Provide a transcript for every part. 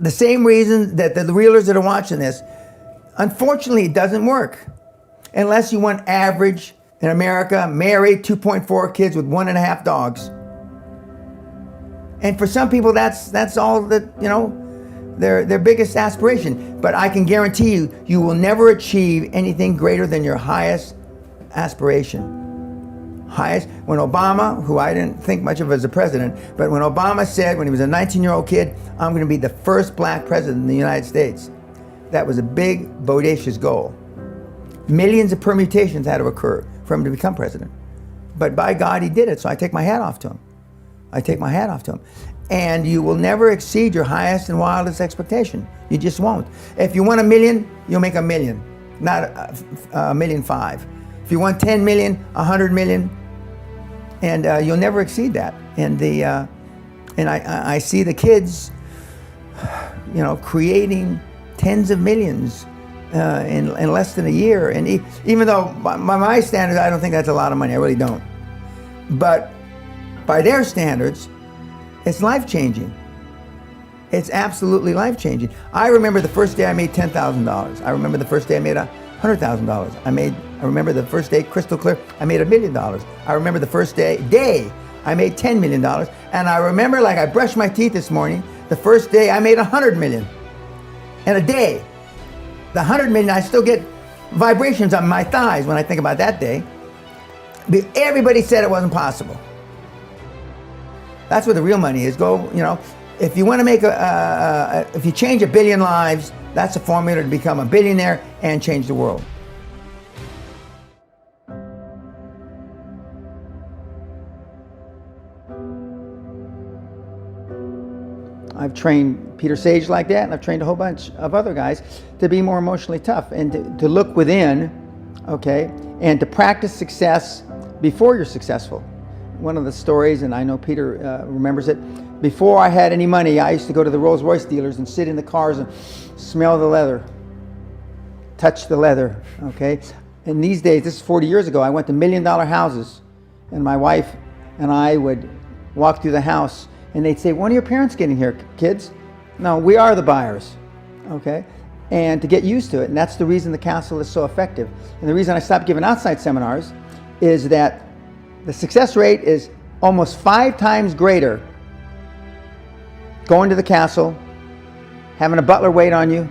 the same reason that the realtors that are watching this, unfortunately, it doesn't work. Unless you want average in America, married, 2.4 kids with 1.5 dogs. And for some people, that's all that, their biggest aspiration. But I can guarantee you, you will never achieve anything greater than your highest aspiration. When Obama, who I didn't think much of as a president, but when Obama said, when he was a 19-year-old kid, I'm going to be the first black president in the United States, that was a big, bodacious goal. Millions of permutations had to occur for him to become president. But by God, he did it, so I take my hat off to him. And you will never exceed your highest and wildest expectation. You just won't. If you want $1 million, you'll make $1 million, not $1.5 million. If you want 10 million, 100 million, and you'll never exceed that. And I see the kids, creating tens of millions in less than a year. And even though by my standards, I don't think that's a lot of money. I really don't. But by their standards, it's life-changing. It's absolutely life-changing. I remember the first day I made $10,000. I remember the first day I made $100,000. I remember the first day, crystal clear, I made $1 million. I remember the first day I made $10 million. And I remember, like I brushed my teeth this morning, the first day I made $100 million. In a day. The $100 million, I still get vibrations on my thighs when I think about that day. Everybody said it wasn't possible. That's where the real money is. If you want to make if you change 1 billion lives, that's a formula to become a billionaire and change the world. I've trained Peter Sage like that, and I've trained a whole bunch of other guys to be more emotionally tough and to look within, okay, and to practice success before you're successful. One of the stories, and I know Peter remembers it, before I had any money, I used to go to the Rolls Royce dealers and sit in the cars and smell the leather, touch the leather, okay? And these days, this is 40 years ago, I went to $1 million houses, and my wife and I would walk through the house, and they'd say, when are your parents getting here, kids? No, we are the buyers, okay? And to get used to it, and that's the reason the castle is so effective. And the reason I stopped giving outside seminars is that the success rate is almost 5 times greater going to the castle, having a butler wait on you,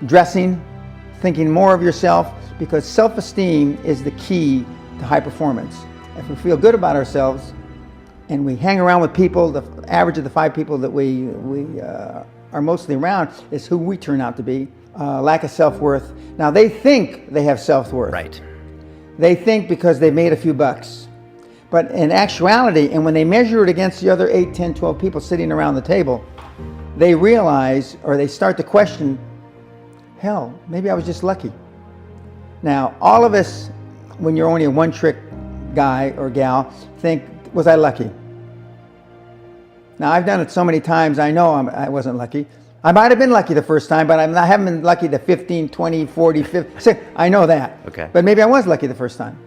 dressing, thinking more of yourself, because self-esteem is the key to high performance. If we feel good about ourselves and we hang around with people, the average of the 5 people that we are mostly around is who we turn out to be. Lack of self-worth. Now they think they have self-worth. Right. They think because they made a few bucks. But in actuality, and when they measure it against the other 8, 10, 12 people sitting around the table, they realize, or they start to question, hell, maybe I was just lucky. Now, all of us, when you're only a one-trick guy or gal, think, was I lucky? Now, I've done it so many times, I know I wasn't lucky. I might have been lucky the first time, but I haven't been lucky the 15, 20, 40, 50. I know that. Okay. But maybe I was lucky the first time.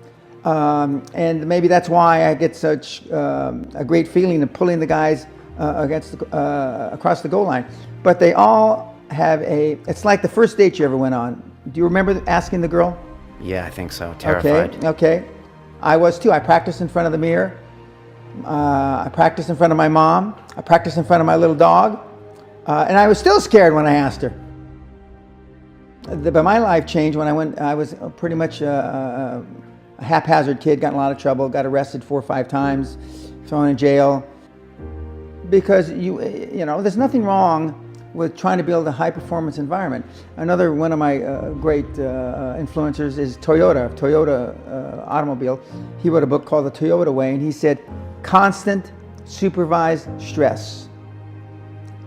And maybe that's why I get such a great feeling of pulling the guys across the goal line. But they all have it's like the first date you ever went on. Do you remember asking the girl? Yeah, I think so. Terrified. Okay. I was too. I practiced in front of the mirror. I practiced in front of my mom. I practiced in front of my little dog. And I was still scared when I asked her. But my life changed when I was pretty much a haphazard kid, got in a lot of trouble, got arrested 4 or 5 times, thrown in jail. Because there's nothing wrong with trying to build a high performance environment. Another one of my great influencers is Toyota automobile. He wrote a book called The Toyota Way, and he said, constant supervised stress.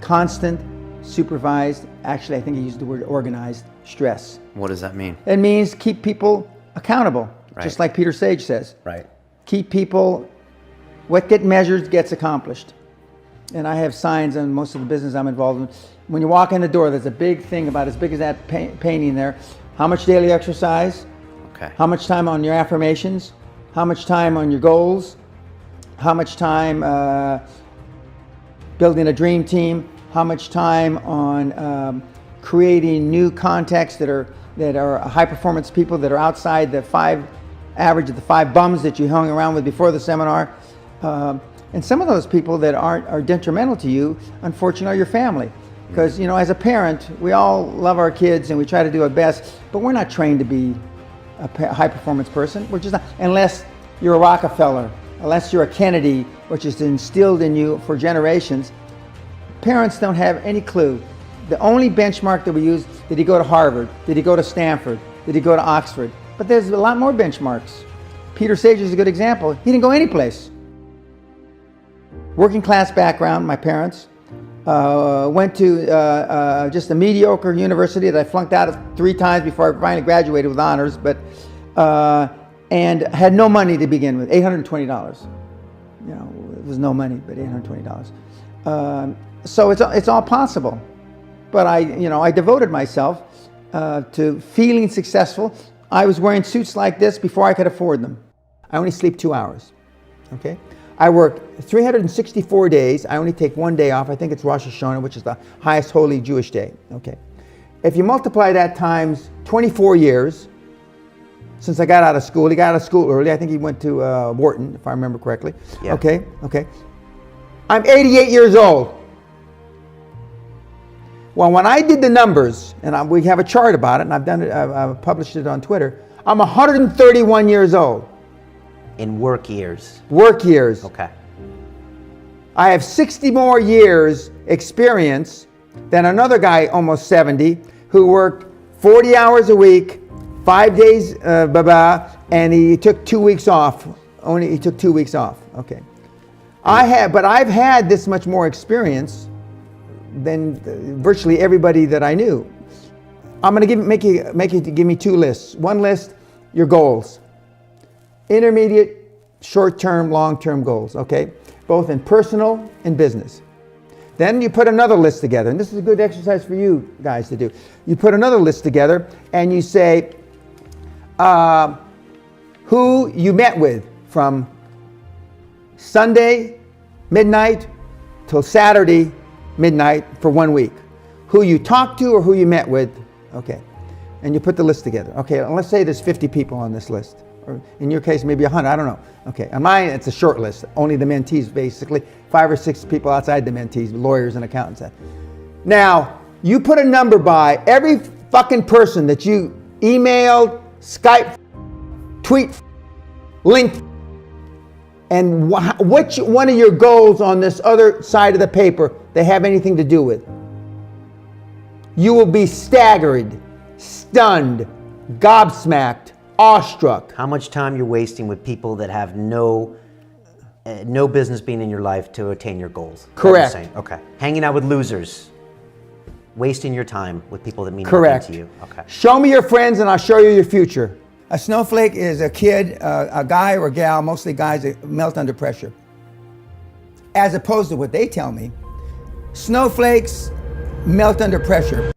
Constant supervised, actually I think he used the word organized stress. What does that mean? It means keep people accountable, right. Just like Peter Sage says. Right. Keep people, what gets measured gets accomplished. And I have signs on most of the business I'm involved in. When you walk in the door, there's a big thing about as big as that painting there. How much daily exercise? Okay. How much time on your affirmations? How much time on your goals? How much time building a dream team? how much time on creating new contexts that are high performance people that are outside the average of the 5 bums that you hung around with before the seminar. And some of those people that are detrimental to you, unfortunately, are your family. Because, as a parent, we all love our kids and we try to do our best, but we're not trained to be a high performance person. We're just not, unless you're a Rockefeller, unless you're a Kennedy, which is instilled in you for generations. Parents don't have any clue. The only benchmark that we use, did he go to Harvard? Did he go to Stanford? Did he go to Oxford? But there's a lot more benchmarks. Peter Sage is a good example. He didn't go anyplace. Working class background, my parents. Went to just a mediocre university that I flunked out of 3 times before I finally graduated with honors, but and had no money to begin with, $820. It was no money, but $820. So it's all possible. But I devoted myself to feeling successful. I was wearing suits like this before I could afford them. I only sleep 2 hours, okay? I work 364 days. I only take 1 day off. I think it's Rosh Hashanah, which is the highest holy Jewish day, okay? If you multiply that times 24 years, since I got out of school, he got out of school early. I think he went to Wharton, if I remember correctly. Yeah. Okay. I'm 88 years old. Well, when I did the numbers, and we have a chart about it, and I've done it, I've published it on Twitter, I'm 131 years old. In work years? Work years. Okay. I have 60 more years experience than another guy, almost 70, who worked 40 hours a week, 5 days, and he took 2 weeks off. He took 2 weeks off. Okay. But I've had this much more experience than virtually everybody that I knew. I'm going to make you give me 2 lists. One list, your goals. Intermediate, short-term, long-term goals, okay? Both in personal and business. Then you put another list together, and this is a good exercise for you guys to do. You put another list together and you say who you met with from Sunday midnight till Saturday midnight for 1 week. Who you talked to or who you met with, okay? And you put the list together. Okay, and let's say there's 50 people on this list. Or in your case, maybe 100, I don't know. Okay, on mine, it's a short list. Only the mentees, basically. 5 or 6 people outside the mentees, lawyers and accountants. Now, you put a number by every fucking person that you emailed, Skype, tweet, linked, and which one of your goals on this other side of the paper they have anything to do with. You will be staggered, stunned, gobsmacked, awestruck. How much time you're wasting with people that have no business being in your life to attain your goals? Correct. Okay. Hanging out with losers. Wasting your time with people that mean Correct. nothing to you. Okay. Show me your friends and I'll show you your future. A snowflake is a kid, a guy or a gal, mostly guys that melt under pressure. As opposed to what they tell me, snowflakes melt under pressure.